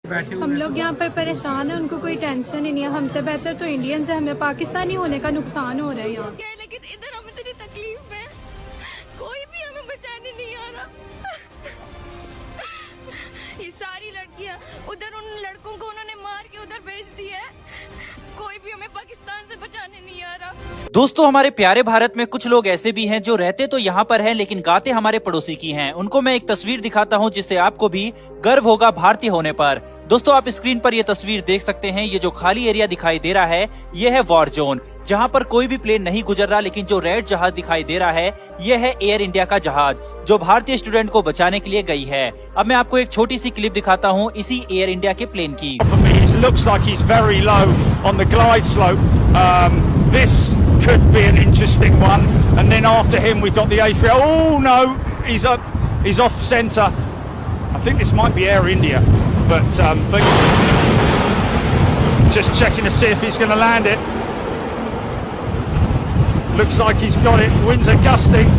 हम लोग यहाँ पर परेशान हैं, उनको कोई टेंशन ही नहीं है। हमसे बेहतर तो इंडियंस है, हमें पाकिस्तानी होने का नुकसान हो रहा है यहाँ। लेकिन इधर हमें इतनी तकलीफ है, कोई भी हमें बचाने नहीं आ रहा। ये सारी लड़कियाँ उधर, उन लड़कों को उन्होंने मार के उधर भेज दिया है, कोई भी हमें पाकिस्तान से बचाने नहीं आ रहा। दोस्तों, हमारे प्यारे भारत में कुछ लोग ऐसे भी हैं जो रहते तो यहाँ पर हैं लेकिन गाते हमारे पड़ोसी की हैं। उनको मैं एक तस्वीर दिखाता हूँ जिससे आपको भी गर्व होगा भारतीय होने पर। दोस्तों, आप स्क्रीन पर ये तस्वीर देख सकते हैं। ये जो खाली एरिया दिखाई दे रहा है ये है वॉर जोन, जहाँ पर कोई भी प्लेन नहीं गुजर रहा। लेकिन जो रेड जहाज दिखाई दे रहा है ये है एयर इंडिया का जहाज, जो भारतीय स्टूडेंट को बचाने के लिए गई है। अब मैं आपको एक छोटी सी क्लिप दिखाता हूँ इसी एयर इंडिया के प्लेन की। Looks like he's very low on the glide slope. This could be an interesting one. And then after him we've got the A3. Oh no, he's off centre. I think this might be Air India, but just checking to see if he's going to land it. Looks like he's got it. Winds are gusting.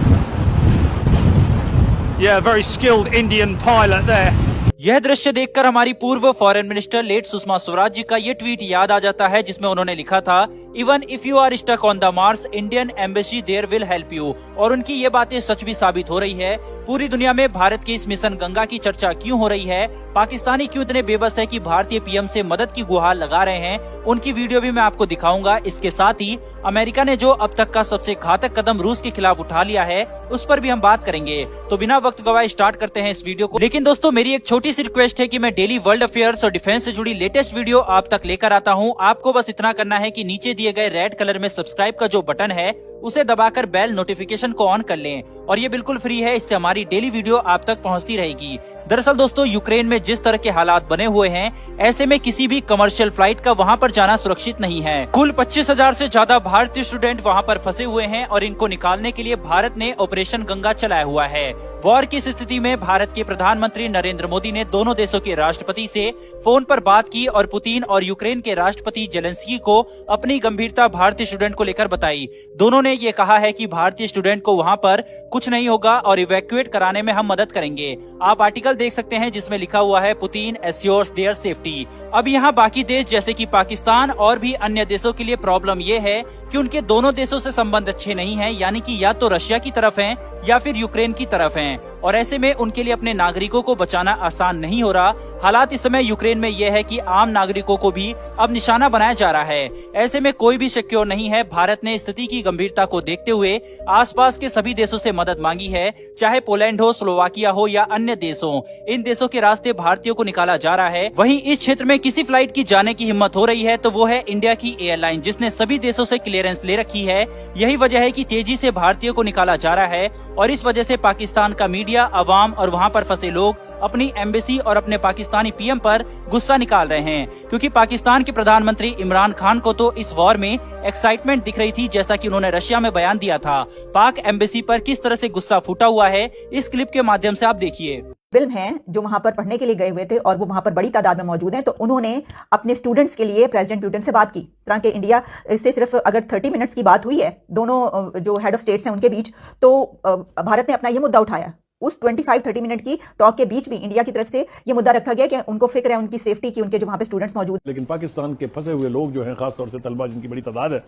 Yeah, very skilled Indian pilot there. यह दृश्य देखकर हमारी पूर्व foreign minister late Sushma Swaraj ji का ये tweet याद आ जाता है, जिसमें उन्होंने लिखा था, even if you are stuck on the Mars, Indian embassy there will help you. और उनकी ये बातें सच भी साबित हो रही है। पूरी दुनिया में भारत के इस मिशन गंगा की चर्चा क्यों हो रही है, पाकिस्तानी क्यों इतने बेबस है कि भारतीय पीएम से मदद की गुहार लगा रहे हैं, उनकी वीडियो भी मैं आपको दिखाऊंगा। इसके साथ ही अमेरिका ने जो अब तक का सबसे घातक कदम रूस के खिलाफ उठा लिया है उस पर भी हम बात करेंगे। तो बिना वक्त गवाए स्टार्ट करते हैं इस वीडियो को। लेकिन दोस्तों, मेरी एक छोटी सी रिक्वेस्ट है कि मैं डेली वर्ल्ड अफेयर्स और डिफेंस से जुड़ी लेटेस्ट वीडियो आप तक लेकर आता हूँ। आपको बस इतना करना है कि नीचे दिए गए रेड कलर में सब्सक्राइब का जो बटन है उसे दबाकर बेल नोटिफिकेशन को ऑन कर लें, और ये बिल्कुल फ्री है। इससे हमारी डेली वीडियो आप तक पहुंचती रहेगी। दरअसल दोस्तों, यूक्रेन में जिस तरह के हालात बने हुए हैं, ऐसे में किसी भी कमर्शियल फ्लाइट का वहां पर जाना सुरक्षित नहीं है। कुल 25,000 से ज्यादा भारतीय स्टूडेंट वहां पर फंसे हुए हैं और इनको निकालने के लिए भारत ने ऑपरेशन गंगा चलाया हुआ है। वॉर की स्थिति में भारत के प्रधानमंत्री नरेंद्र मोदी ने दोनों देशों के राष्ट्रपति से फोन पर बात की और पुतिन और यूक्रेन के राष्ट्रपति जेलेंस्की को अपनी गंभीरता भारतीय स्टूडेंट को लेकर बताई। दोनों ने ये कहा है कि भारतीय स्टूडेंट को वहां पर कुछ नहीं होगा और इवैक्यूएट कराने में हम मदद करेंगे। आप आर्टिकल देख सकते हैं जिसमें लिखा हुआ है, पुतिन एश्योर्स देयर सेफ्टी। अब यहाँ बाकी देश जैसे कि पाकिस्तान और भी अन्य देशों के लिए प्रॉब्लम ये है कि उनके दोनों देशों से संबंध अच्छे नहीं हैं, यानी कि या तो रशिया की तरफ हैं या फिर यूक्रेन की तरफ हैं, और ऐसे में उनके लिए अपने नागरिकों को बचाना आसान नहीं हो रहा। हालात इस समय यूक्रेन में यह है कि आम नागरिकों को भी अब निशाना बनाया जा रहा है। ऐसे में कोई भी सिक्योर नहीं है। भारत ने स्थिति की गंभीरता को देखते हुए आसपास के सभी देशों से मदद मांगी है, चाहे पोलैंड हो, स्लोवाकिया हो या अन्य देश हो। इन देशों के रास्ते भारतीयों को निकाला जा रहा है। वहीं इस क्षेत्र में किसी फ्लाइट की जाने की हिम्मत हो रही है तो वो है इंडिया की एयरलाइन, जिसने सभी देशों से क्लियरेंस ले रखी है। यही वजह है कि तेजी से भारतीयों को निकाला जा रहा है, और इस वजह से पाकिस्तान का मीडिया, अवाम और वहां पर फंसे लोग अपनी एम्बेसी और अपने पाकिस्तानी पीएम पर गुस्सा निकाल रहे हैं, क्योंकि पाकिस्तान के प्रधानमंत्री इमरान खान को तो इस वॉर में एक्साइटमेंट दिख रही थी, जैसा कि उन्होंने रशिया में बयान दिया था। पाक एम्बेसी पर किस तरह से गुस्सा फूटा हुआ है, इस क्लिप के माध्यम से आप देखिए। फिल्म हैं जो वहां पर पढ़ने के लिए गए हुए थे और वो वहां पर बड़ी तादाद में मौजूद हैं, तो उन्होंने अपने स्टूडेंट्स के लिए प्रेसिडेंट पुतिन से बात की। तरह के इंडिया से सिर्फ अगर 30 मिनट्स की बात हुई है दोनों जो हेड ऑफ स्टेट्स हैं उनके बीच, तो भारत ने अपना ये मुद्दा उठाया। उस 25-30 मिनट की टॉक के बीच भी इंडिया की तरफ से ये मुद्दा रखा गया कि उनको फिक्र है उनकी सेफ्टी की, उनके जो वहां पे स्टूडेंट्स मौजूद। लेकिन पाकिस्तान के फंसे हुए लोग जो हैं, खासतौर से तलबा जिनकी बड़ी तादाद है,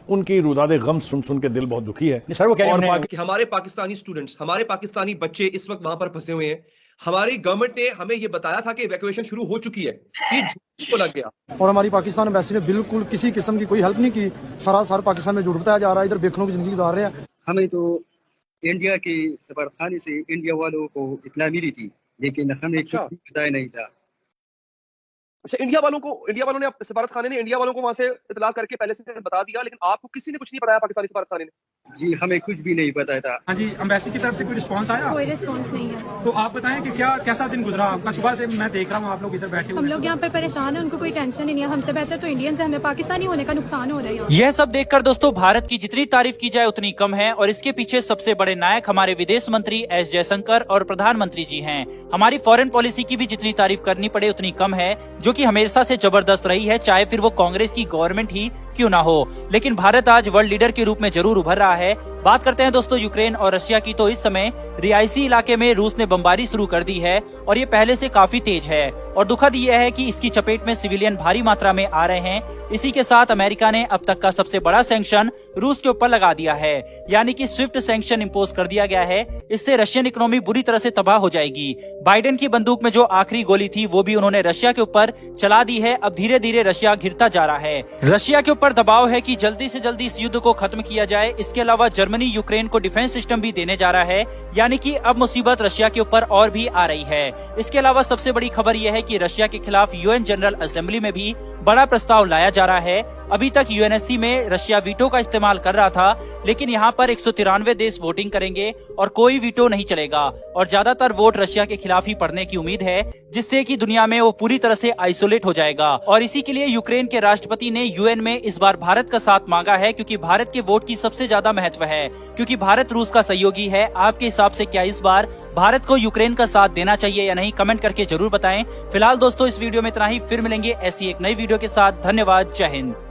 उनकी रुदादे गम सुन के दिल बहुत दुखी है। सर, वो कह रहे हैं कि हमारे पाकिस्तानी स्टूडेंट्स, हमारे पाकिस्तानी बच्चे इस वक्त वहां पर फंसे हुए हैं। हमारी गवर्नमेंट ने हमें ये बताया था कि इवैक्यूएशन शुरू हो चुकी है, ये झूठ को लग गया। और हमारी पाकिस्तान एम्बेसी ने बिल्कुल किसी किस्म की कोई हेल्प नहीं की। सरासर पाकिस्तान में झूठ बताया जा रहा है, इधर बेखनों की जिंदगी गुजार रहे हैं। हमें तो इंडिया के सफारतखाने से इंडिया वालों को इत्तला मिली थी, लेकिन हमें कुछ भी बताया नहीं था। अच्छा, इंडिया वालों ने सफारत खाने ने इंडिया वालों को वहां से इतला करके पहले से बता दिया, लेकिन आपको किसी ने कुछ नहीं बताया पाकिस्तानी सफारत खाने ने? जी, हमें कुछ भी नहीं बताया था। हाँ जी, एम्बेसी की तरफ से कोई रिस्पांस आया? कोई रिस्पांस नहीं है। तो आप बताएं कि कैसा दिन गुजरा आपका? सुबह से मैं देख रहा हूँ आप लोग इधर बैठे हम लोग यहाँ पर परेशान हैं, उनको कोई टेंशन ही नहीं है। हमसे बेहतर तो इंडियंस है, हमें पाकिस्तानी होने का नुकसान हो रहा है यहाँ। यह सब देखकर दोस्तों, भारत की जितनी तारीफ की जाए उतनी कम है, और इसके पीछे सबसे बड़े नायक हमारे विदेश मंत्री एस जयशंकर और प्रधानमंत्री जी हैं। हमारी फॉरेन पॉलिसी की भी जितनी तारीफ करनी पड़े उतनी कम है, जो कि हमेशा से जबरदस्त रही है, चाहे फिर वो कांग्रेस की गवर्नमेंट ही क्यों ना हो। लेकिन भारत आज वर्ल्ड लीडर के रूप में जरूर उभर रहा है। बात करते हैं दोस्तों यूक्रेन और रशिया की, तो इस समय रिहायशी इलाके में रूस ने बमबारी शुरू कर दी है और ये पहले से काफी तेज है और दुखद यह है कि इसकी चपेट में सिविलियन भारी मात्रा में आ रहे हैं। इसी के साथ अमेरिका ने अब तक का सबसे बड़ा सैंक्शन रूस के ऊपर लगा दिया है, यानी कि स्विफ्ट सैंक्शन इंपोज कर दिया गया है। इससे रशियन इकोनॉमी बुरी तरह से तबाह हो जाएगी। बाइडेन की बंदूक में जो आखिरी गोली थी वो भी उन्होंने रशिया के ऊपर चला दी है। अब धीरे धीरे रशिया घिरता जा रहा है। रशिया के ऊपर दबाव है कि जल्दी से जल्दी इस युद्ध को खत्म किया जाए। इसके अलावा जर्मनी यूक्रेन को डिफेंस सिस्टम भी देने जा रहा है, यानी कि अब मुसीबत रशिया के ऊपर और भी आ रही है। इसके अलावा सबसे बड़ी खबर यह है कि रशिया के खिलाफ यूएन जनरल असेंबली में भी बड़ा प्रस्ताव लाया जा रहा है। अभी तक यूएनएससी में रशिया वीटो का इस्तेमाल कर रहा था, लेकिन यहाँ पर 193 देश वोटिंग करेंगे और कोई वीटो नहीं चलेगा और ज्यादातर वोट रशिया के खिलाफ ही पड़ने की उम्मीद है, जिससे कि दुनिया में वो पूरी तरह से आइसोलेट हो जाएगा। और इसी के लिए यूक्रेन के राष्ट्रपति ने यूएन में इस बार भारत का साथ मांगा है, क्योंकि भारत के वोट की सबसे ज्यादा महत्व है, क्योंकि भारत रूस का सहयोगी है। आपके हिसाब से क्या इस बार भारत को यूक्रेन का साथ देना चाहिए या नहीं, कमेंट करके जरूर बताएं। फिलहाल दोस्तों इस वीडियो में इतना ही, फिर मिलेंगे ऐसी एक नई वीडियो के साथ। धन्यवाद, जय हिंद।